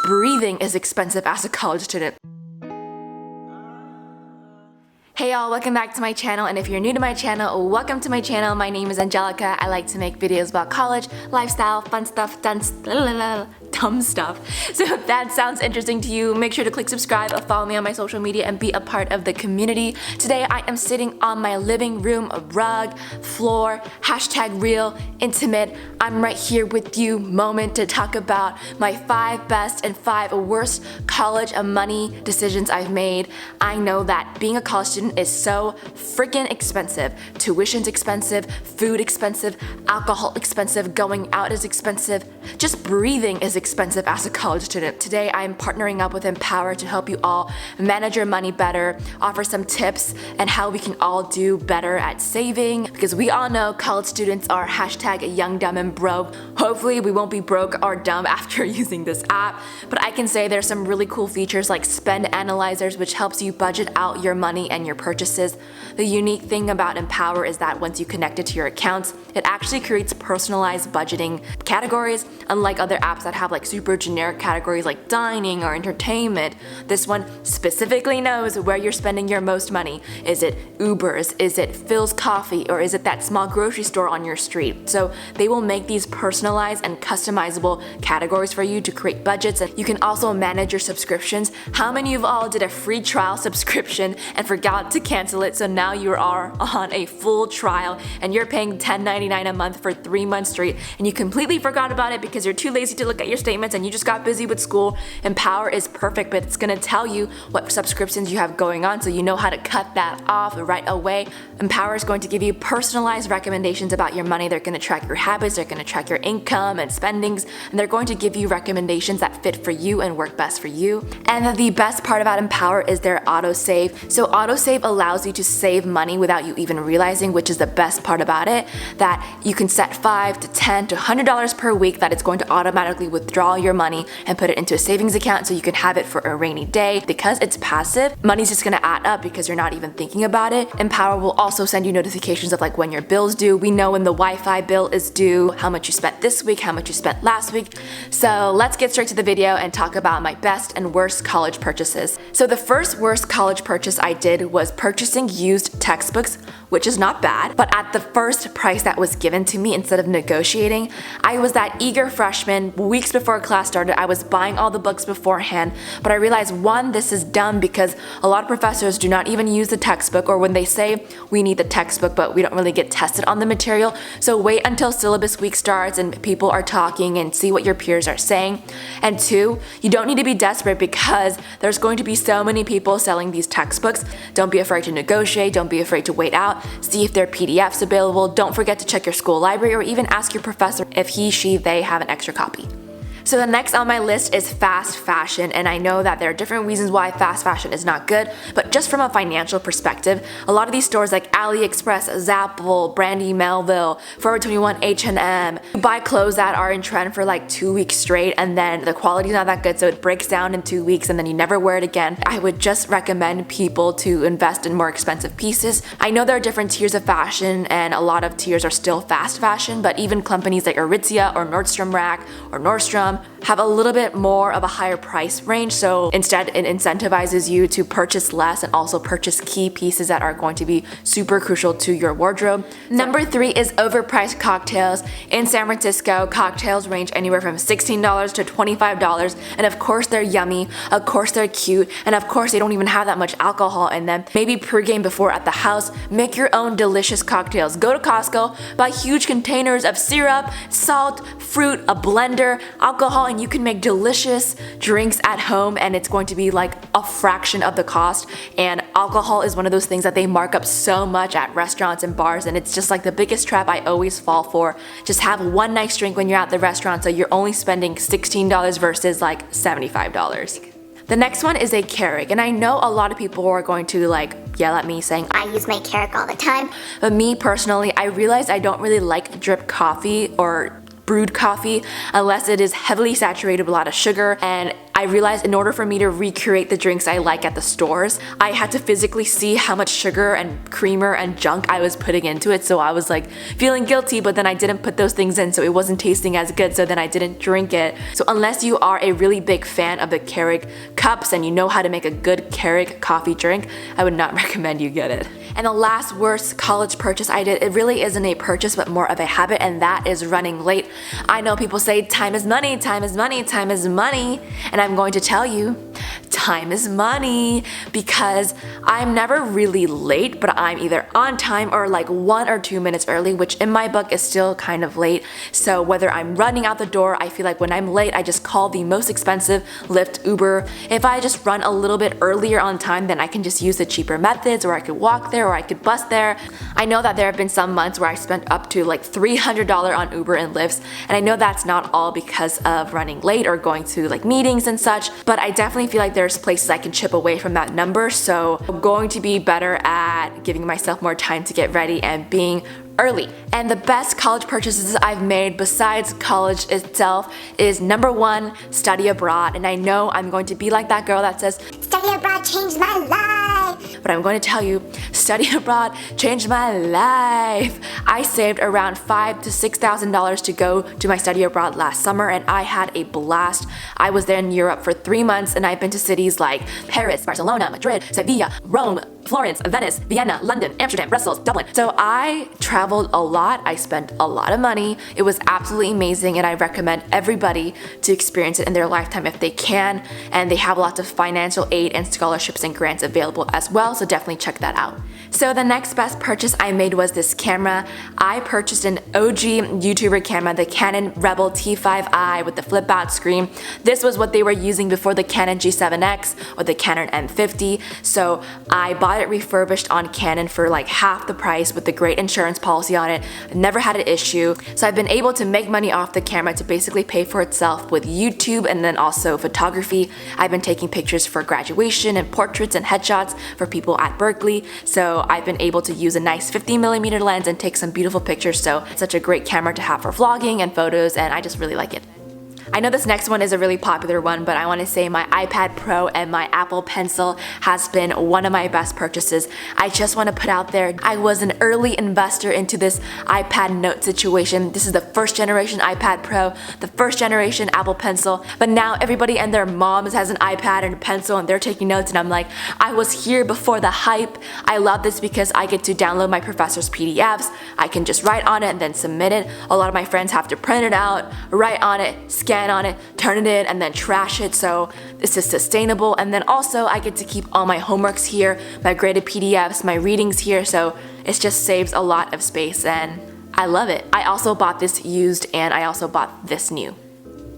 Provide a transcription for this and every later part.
breathing is expensive as a college student. Hey y'all, welcome back to my channel, and if you're new to my channel, welcome to my channel. My name is Angelica. I like to make videos about college, lifestyle, fun stuff, dumb stuff. So if that sounds interesting to you, make sure to click subscribe or follow me on my social media and be a part of the community. Today I am sitting on my living room, rug, floor, #real, intimate, I'm right here with you moment to talk about my 5 best and 5 worst college and money decisions I've made. I know that being a college student is so freaking expensive. Tuition's expensive, food expensive, alcohol expensive, going out is expensive, just breathing is expensive as a college student. Today I am partnering up with Empower to help you all manage your money better, offer some tips and how we can all do better at saving, because we all know college students are #young, dumb, and broke. Hopefully we won't be broke or dumb after using this app, but I can say there's some really cool features like spend analyzers, which helps you budget out your money and your purchases. The unique thing about Empower is that once you connect it to your accounts, it actually creates personalized budgeting categories. Unlike other apps that have like super generic categories like dining or entertainment, this one specifically knows where you're spending your most money. Is it Ubers? Is it Phil's Coffee? Or is it that small grocery store on your street? So they will make these personalized and customizable categories for you to create budgets, and you can also manage your subscriptions. How many of all did a free trial subscription and forgot to cancel it, so now you are on a full trial and you're paying $10.99 a month for 3 months straight, and you completely forgot about it because you're too lazy to look at your statements and you just got busy with school? Empower is perfect, but it's gonna tell you what subscriptions you have going on so you know how to cut that off right away. Empower is going to give you personalized recommendations about your money. They're gonna track your habits, they're gonna track your income and spendings, and they're going to give you recommendations that fit for you and work best for you. And the best part about Empower is their autosave. So autosave allows you to save money without you even realizing, which is the best part about it, that you can set $5 to $10 to $100 per week that it's going to automatically withdraw your money and put it into a savings account so you can have it for a rainy day. Because it's passive, money's just gonna add up because you're not even thinking about it. Empower will also send you notifications of like when your bill's due. We know when the Wi-Fi bill is due, how much you spent this week, how much you spent last week. So let's get straight to the video and talk about my best and worst college purchases. So the first worst college purchase I did was purchasing used textbooks, which is not bad, but at the first price that was given to me instead of negotiating. I was that eager freshman. Weeks before class started, I was buying all the books beforehand, but I realized, one, this is dumb because a lot of professors do not even use the textbook, or when they say we need the textbook but we don't really get tested on the material. So wait until syllabus week starts and people are talking and see what your peers are saying. And 2, you don't need to be desperate because there's going to be so many people selling these textbooks. Don't be afraid to negotiate, don't be afraid to wait out, see if there are PDFs available, don't forget to check your school library or even ask your professor if he, she, they have an extra copy. So the next on my list is fast fashion, and I know that there are different reasons why fast fashion is not good, but just from a financial perspective, a lot of these stores like AliExpress, Zappos, Brandy Melville, Forever 21, H&M, you buy clothes that are in trend for like 2 weeks straight and then the quality is not that good, so it breaks down in 2 weeks and then you never wear it again. I would just recommend people to invest in more expensive pieces. I know there are different tiers of fashion and a lot of tiers are still fast fashion, but even companies like Aritzia or Nordstrom Rack or Nordstrom have a little bit more of a higher price range, so instead it incentivizes you to purchase less and also purchase key pieces that are going to be super crucial to your wardrobe. Number 3 is overpriced cocktails. In San Francisco, cocktails range anywhere from $16 to $25, and of course they're yummy, of course they're cute, and of course they don't even have that much alcohol in them. Maybe pregame before at the house, make your own delicious cocktails. Go to Costco, buy huge containers of syrup, salt, fruit, a blender, alcohol, and you can make delicious drinks at home, and it's going to be like a fraction of the cost. And alcohol is one of those things that they mark up so much at restaurants and bars, and it's just like the biggest trap I always fall for. Just have one nice drink when you're at the restaurant so you're only spending $16 versus like $75. The next one is a KERIG, and I know a lot of people are going to like yell at me saying I use my KERIG all the time. But me personally, I realized I don't really like drip coffee or brewed coffee unless it is heavily saturated with a lot of sugar, and I I realized in order for me to recreate the drinks I like at the stores, I had to physically see how much sugar and creamer and junk I was putting into it. So I was like feeling guilty, but then I didn't put those things in, so it wasn't tasting as good, so then I didn't drink it. So unless you are a really big fan of the KERIG cups and you know how to make a good KERIG coffee drink, I would not recommend you get it. And the last worst college purchase I did, it really isn't a purchase but more of a habit, and that is running late. I know people say time is money, time is money, time is money, and I'm going to tell you, time is money, because I'm never really late, but I'm either on time or like 1 or 2 minutes early, which in my book is still kind of late. So whether I'm running out the door, I feel like when I'm late, I just call the most expensive Lyft, Uber. If I just run a little bit earlier on time, then I can just use the cheaper methods, or I could walk there, or I could bus there. I know that there have been some months where I spent up to like $300 on Uber and Lyfts, and I know that's not all because of running late or going to like meetings and such, but I definitely feel like there's places I can chip away from that number, so I'm going to be better at giving myself more time to get ready and being early. And the best college purchases I've made besides college itself is number 1, study abroad. And I know I'm going to be like that girl that says, study abroad changed my life. But I'm going to tell you, study abroad changed my life. I saved around $5,000 to $6,000 to go to my study abroad last summer, and I had a blast. I was there in Europe for 3 months, and I've been to cities like Paris, Barcelona, Madrid, Sevilla, Rome, Florence, Venice, Vienna, London, Amsterdam, Brussels, Dublin. So I traveled a lot, I spent a lot of money. It was absolutely amazing, and I recommend everybody to experience it in their lifetime if they can, and they have lots of financial aid and scholarships and grants available as well, so definitely check that out. So the next best purchase I made was this camera. I purchased an OG YouTuber camera, the Canon Rebel T5i with the flip out screen. This was what they were using before the Canon G7X or the Canon M50, so I bought it refurbished on Canon for like half the price with a great insurance policy on it. I never had an issue, so I've been able to make money off the camera to basically pay for itself with YouTube and then also photography. I've been taking pictures for graduation and portraits and headshots for people at Berkeley, so I've been able to use a nice 50mm lens and take some beautiful pictures, so it's such a great camera to have for vlogging and photos, and I just really like it. I know this next one is a really popular one, but I want to say my iPad Pro and my Apple Pencil has been one of my best purchases. I just want to put out there, I was an early investor into this iPad Note situation. This is the first generation iPad Pro, the first generation Apple Pencil, but now everybody and their moms has an iPad and a pencil and they're taking notes, and I'm like, I was here before the hype. I love this because I get to download my professor's PDFs. I can just write on it and then submit it. A lot of my friends have to print it out, write on it, scan on it, turn it in, and then trash it, so this is sustainable. And then also I get to keep all my homeworks here, my graded PDFs, my readings here, so it just saves a lot of space and I love it. I also bought this used and I also bought this new.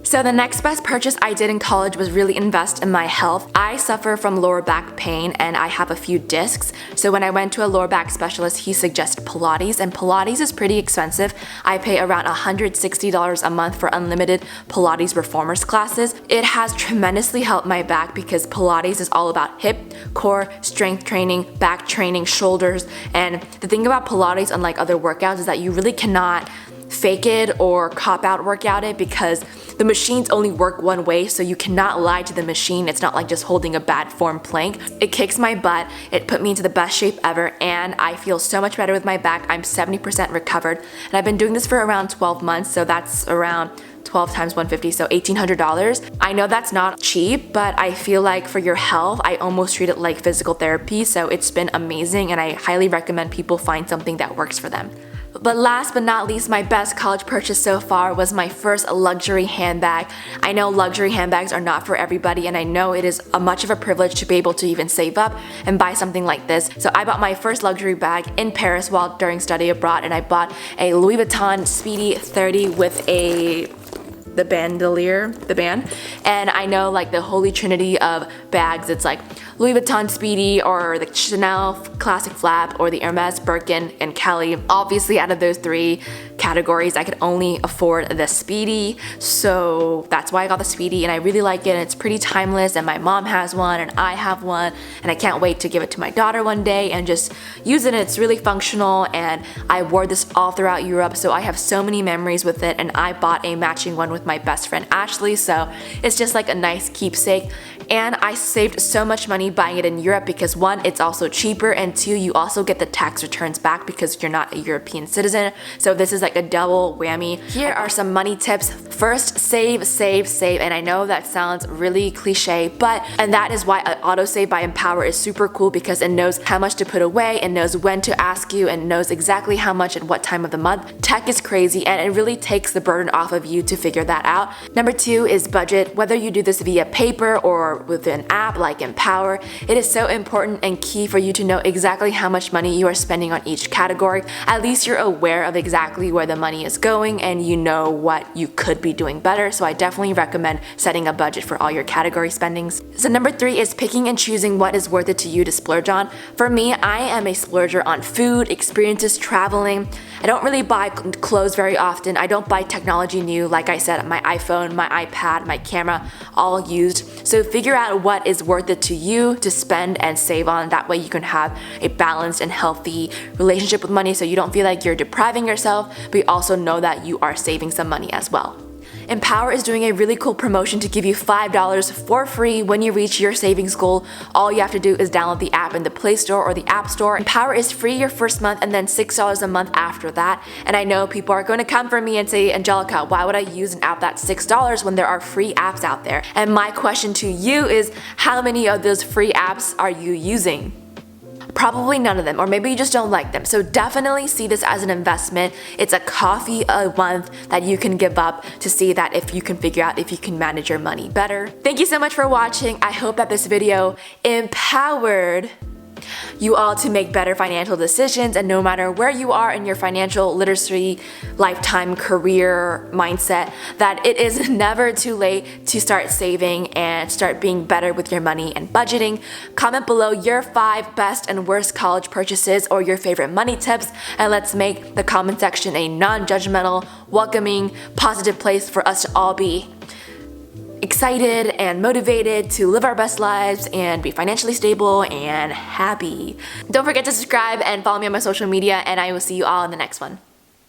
So the next best purchase I did in college was really invest in my health. I suffer from lower back pain and I have a few discs. So when I went to a lower back specialist, he suggested Pilates, and Pilates is pretty expensive. I pay around $160 a month for unlimited Pilates reformers classes. It has tremendously helped my back because Pilates is all about hip, core, strength training, back training, shoulders, and the thing about Pilates, unlike other workouts, is that you really cannot fake it or cop out workout it because the machines only work one way, so you cannot lie to the machine. It's not like just holding a bad form plank. It kicks my butt, it put me into the best shape ever, and I feel so much better with my back. I'm 70% recovered, and I've been doing this for around 12 months, so that's around 12 times 150, so $1,800. I know that's not cheap, but I feel like for your health, I almost treat it like physical therapy, so it's been amazing, and I highly recommend people find something that works for them. But last but not least, my best college purchase so far was my first luxury handbag. I know luxury handbags are not for everybody, and I know it is much of a privilege to be able to even save up and buy something like this. So I bought my first luxury bag in Paris while during study abroad, and I bought a Louis Vuitton Speedy 30 with the bandolier, the band. And I know like the holy trinity of bags, it's like Louis Vuitton Speedy or the Chanel Classic Flap or the Hermes Birkin and Kelly. Obviously out of those three categories, I could only afford the Speedy, so that's why I got the Speedy, and I really like it, and it's pretty timeless, and my mom has one and I have one, and I can't wait to give it to my daughter one day and just use it. It's really functional, and I wore this all throughout Europe, so I have so many memories with it, and I bought a matching one with with my best friend Ashley, so it's just like a nice keepsake. And I saved so much money buying it in Europe because one, it's also cheaper, and two, you also get the tax returns back because you're not a European citizen. So this is like a double whammy. Here are some money tips. First, save, save, save. And I know that sounds really cliche, and that is why autosave by Empower is super cool because it knows how much to put away, it knows when to ask you, and knows exactly how much at what time of the month. Tech is crazy and it really takes the burden off of you to figure that out. Number two is budget. Whether you do this via paper or with an app like Empower, it is so important and key for you to know exactly how much money you are spending on each category. At least you're aware of exactly where the money is going and you know what you could be doing better. So I definitely recommend setting a budget for all your category spendings. So number three is picking and choosing what is worth it to you to splurge on. For me, I am a splurger on food, experiences, traveling. I don't really buy clothes very often. I don't buy technology new. Like I said, my iPhone, my iPad, my camera, all used. So figure out what is worth it to you to spend and save on. That way you can have a balanced and healthy relationship with money so you don't feel like you're depriving yourself, but you also know that you are saving some money as well. Empower is doing a really cool promotion to give you $5 for free when you reach your savings goal. All you have to do is download the app in the Play Store or the App Store. Empower is free your first month and then $6 a month after that. And I know people are going to come for me and say, Angelica, why would I use an app that's $6 when there are free apps out there? And my question to you is, how many of those free apps are you using? Probably none of them, or maybe you just don't like them. So definitely see this as an investment. It's a coffee a month that you can give up to see that if you can figure out if you can manage your money better. Thank you so much for watching. I hope that this video empowered you all to make better financial decisions, and no matter where you are in your financial literacy, lifetime, career, mindset, that it is never too late to start saving and start being better with your money and budgeting. Comment below your 5 best and worst college purchases or your favorite money tips, and let's make the comment section a non-judgmental, welcoming, positive place for us to all be excited and motivated to live our best lives and be financially stable and happy. Don't forget to subscribe and follow me on my social media, and I will see you all in the next one.